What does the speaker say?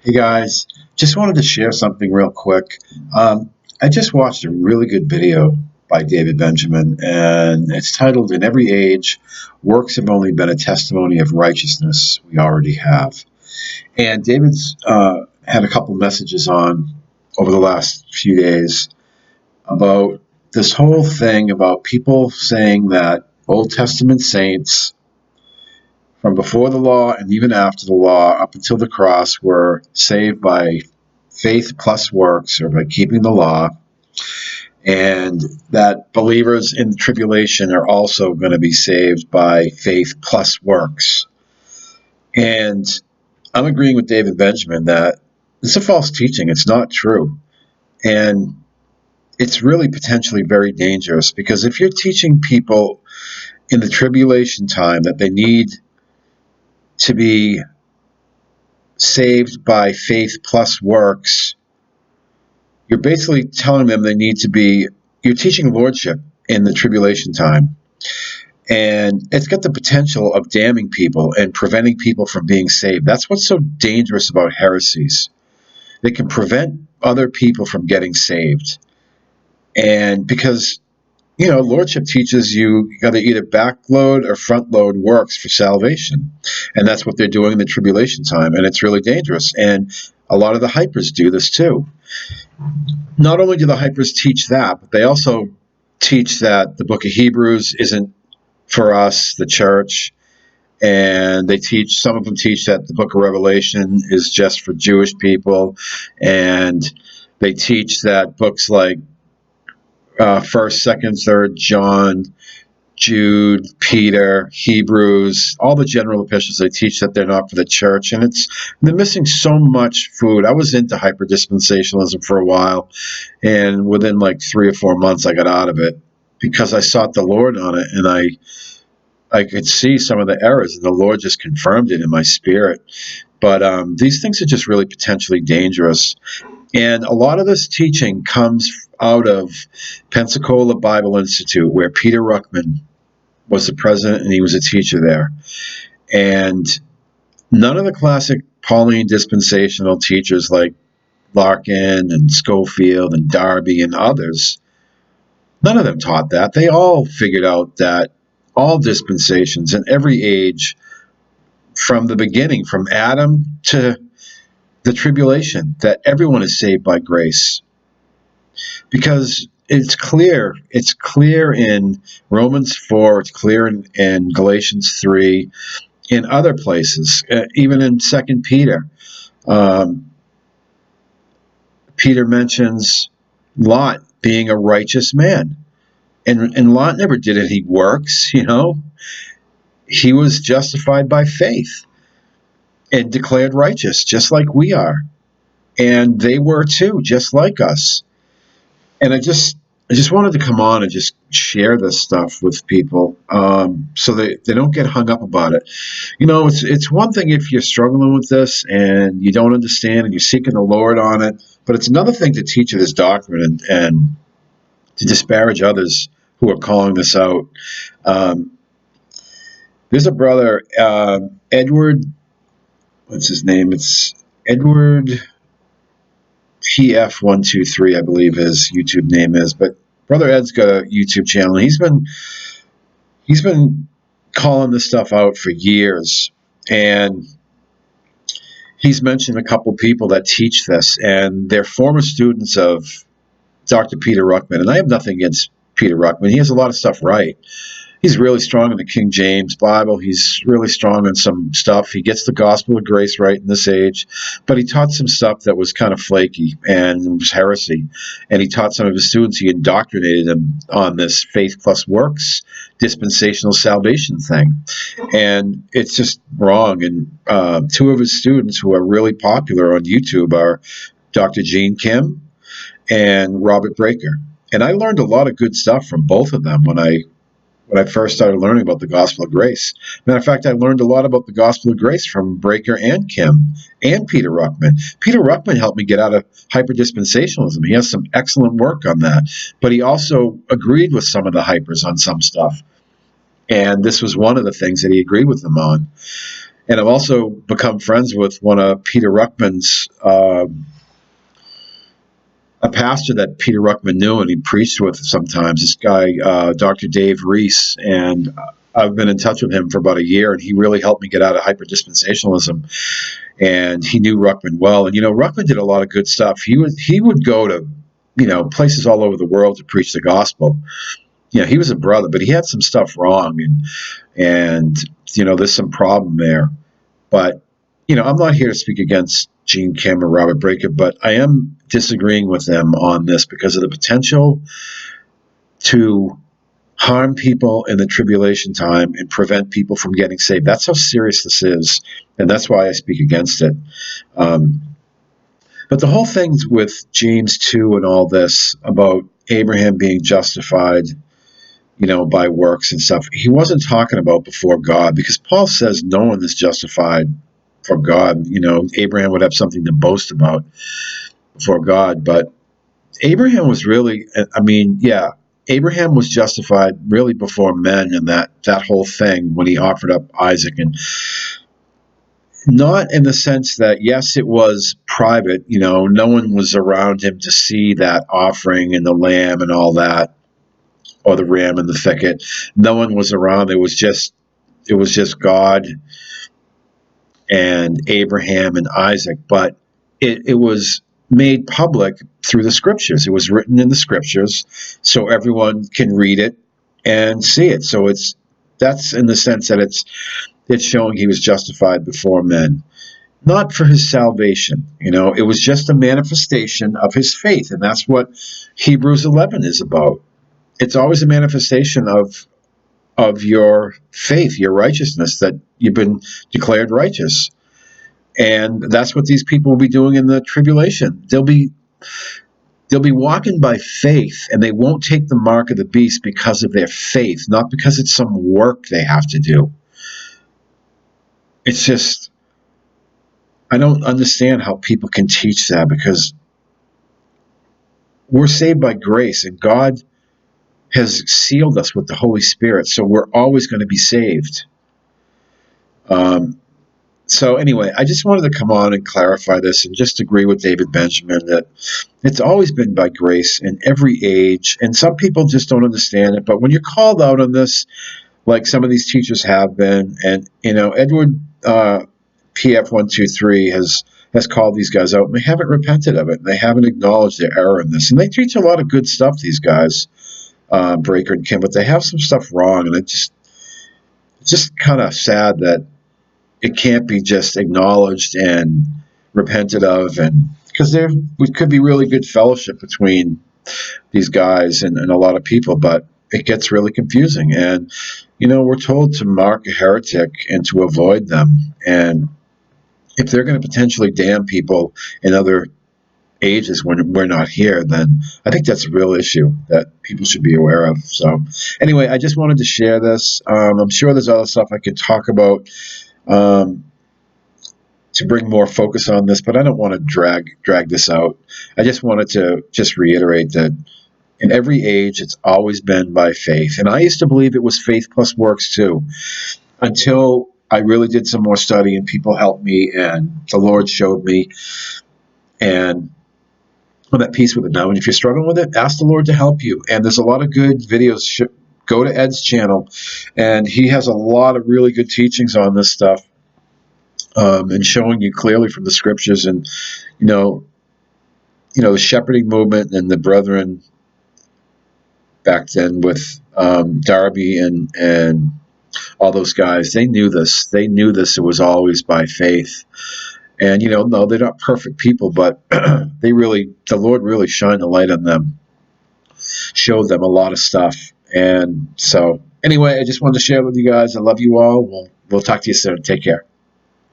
Hey guys, just wanted to share something real quick. I just watched a really good video by David Benjamin, and it's titled In Every Age, Works Have Only Been a Testimony of Righteousness We Already Have. And David's had a couple messages on over the last few days about this whole thing about people saying that Old Testament saints from before the law and even after the law, up until the cross, were saved by faith plus works, or by keeping the law, and that believers in the tribulation are also going to be saved by faith plus works. And I'm agreeing with David Benjamin that it's a false teaching. It's not true. And it's really potentially very dangerous, because if you're teaching people in the tribulation time that they need to be saved by faith plus works, you're basically telling them they need to be, you're teaching lordship in the tribulation time. And it's got the potential of damning people and preventing people from being saved. That's what's so dangerous about heresies. They can prevent other people from getting saved. And because, lordship teaches you got to either backload or front load works for salvation. And that's what they're doing in the tribulation time. And it's really dangerous. And a lot of the hypers do this too. Not only do the hypers teach that, but they also teach that the book of Hebrews isn't for us, the church. And some of them teach that the book of Revelation is just for Jewish people. And they teach that books like 1st, 2nd, 3rd John, Jude, Peter, Hebrews, all the general epistles, they teach that they're not for the church. And they're missing so much food. I was into hyper-dispensationalism for a while, and within like 3 or 4 months, I got out of it because I sought the Lord on it, and I could see some of the errors, and the Lord just confirmed it in my spirit. But these things are just really potentially dangerous. And a lot of this teaching comes out of Pensacola Bible Institute, where Peter Ruckman was the president, and he was a teacher there. And none of the classic Pauline dispensational teachers like Larkin and Schofield and Darby and others, none of them taught that. They all figured out that all dispensations in every age, from the beginning, from Adam to the tribulation, that everyone is saved by grace. Because it's clear in Romans 4, it's clear in Galatians 3, in other places, even in 2nd Peter. Peter mentions Lot being a righteous man. And Lot never did any works, He was justified by faith and declared righteous, just like we are. And they were too, just like us. And I just wanted to come on and just share this stuff with people, so they don't get hung up about it. It's one thing if you're struggling with this and you don't understand and you're seeking the Lord on it, but it's another thing to teach this doctrine and to disparage others who are calling this out. There's a brother, Edward, what's his name? It's Edward PF123, I believe his YouTube name is. But Brother Ed's got a YouTube channel. He's been calling this stuff out for years, and he's mentioned a couple people that teach this, and they're former students of Dr. Peter Ruckman. And I have nothing against Peter Ruckman. He has a lot of stuff right. He's really strong in the King James Bible. He's really strong in some stuff. He gets the gospel of grace right in this age. But he taught some stuff that was kind of flaky and was heresy. And he taught some of his students, he indoctrinated them on this faith plus works, dispensational salvation thing. And it's just wrong. And two of his students who are really popular on YouTube are Dr. Gene Kim and Robert Breaker. And I learned a lot of good stuff from both of them when I first started learning about the gospel of grace. Matter of fact, I learned a lot about the gospel of grace from Breaker and Kim and Peter Ruckman. Peter Ruckman helped me get out of hyper-dispensationalism. He has some excellent work on that. But he also agreed with some of the hypers on some stuff. And this was one of the things that he agreed with them on. And I've also become friends with one of Peter Ruckman's, a pastor that Peter Ruckman knew and he preached with sometimes, this guy, Dr. Dave Reese. And I've been in touch with him for about a year, and he really helped me get out of hyperdispensationalism. And he knew Ruckman well. And, Ruckman did a lot of good stuff. He would go to, places all over the world to preach the gospel. He was a brother, but he had some stuff wrong, and there's some problem there. But I'm not here to speak against Gene Kim or Robert Breaker, but I am disagreeing with them on this because of the potential to harm people in the tribulation time and prevent people from getting saved. That's how serious this is, and that's why I speak against it. But the whole thing's with James 2 and all this about Abraham being justified, by works and stuff. He wasn't talking about before God, because Paul says no one is justified for God. Abraham would have something to boast about before God. But Abraham was really, Abraham was justified really before men, and that whole thing when he offered up Isaac, and not in the sense that, yes, it was private, no one was around him to see that offering and the lamb and all that, or the ram in the thicket. No one was around. It was just God and Abraham and Isaac, but it was made public through the scriptures. It was written in the scriptures so everyone can read it and see it. So that's in the sense that it's showing he was justified before men, not for his salvation. It was just a manifestation of his faith, and that's what Hebrews 11 is about. It's always a manifestation of your faith, your righteousness, that you've been declared righteous. And that's what these people will be doing in the tribulation. They'll be walking by faith, and they won't take the mark of the beast because of their faith, not because it's some work they have to do. It's just, I don't understand how people can teach that, because we're saved by grace, and God has sealed us with the Holy Spirit, so we're always going to be saved. So anyway, I just wanted to come on and clarify this and just agree with David Benjamin that it's always been by grace in every age, and some people just don't understand it. But when you're called out on this, like some of these teachers have been, and Edward PF123 has called these guys out, and they haven't repented of it, and they haven't acknowledged their error in this. And they teach a lot of good stuff, these guys, Breaker and Kim, but they have some stuff wrong, and it's just kind of sad that it can't be just acknowledged and repented of, and because there could be really good fellowship between these guys and a lot of people, but it gets really confusing. And we're told to mark a heretic and to avoid them, and if they're going to potentially damn people in other ages when we're not here, then I think that's a real issue that people should be aware of. So anyway, I just wanted to share this. I'm sure there's other stuff I could talk about to bring more focus on this, but I don't want to drag this out. I just wanted to just reiterate that in every age, it's always been by faith. And I used to believe it was faith plus works too, until I really did some more study and people helped me and the Lord showed me, and I'm at peace with it now. And if you're struggling with it, ask the Lord to help you. And there's a lot of good videos. Go to Ed's channel, and he has a lot of really good teachings on this stuff, and showing you clearly from the scriptures, and the shepherding movement and the brethren back then with Darby and all those guys. They knew this. They knew this. It was always by faith. And no, they're not perfect people, but the Lord really shined the light on them, showed them a lot of stuff. And so anyway, I just wanted to share with you guys. I love you all. We'll talk to you soon. Take care.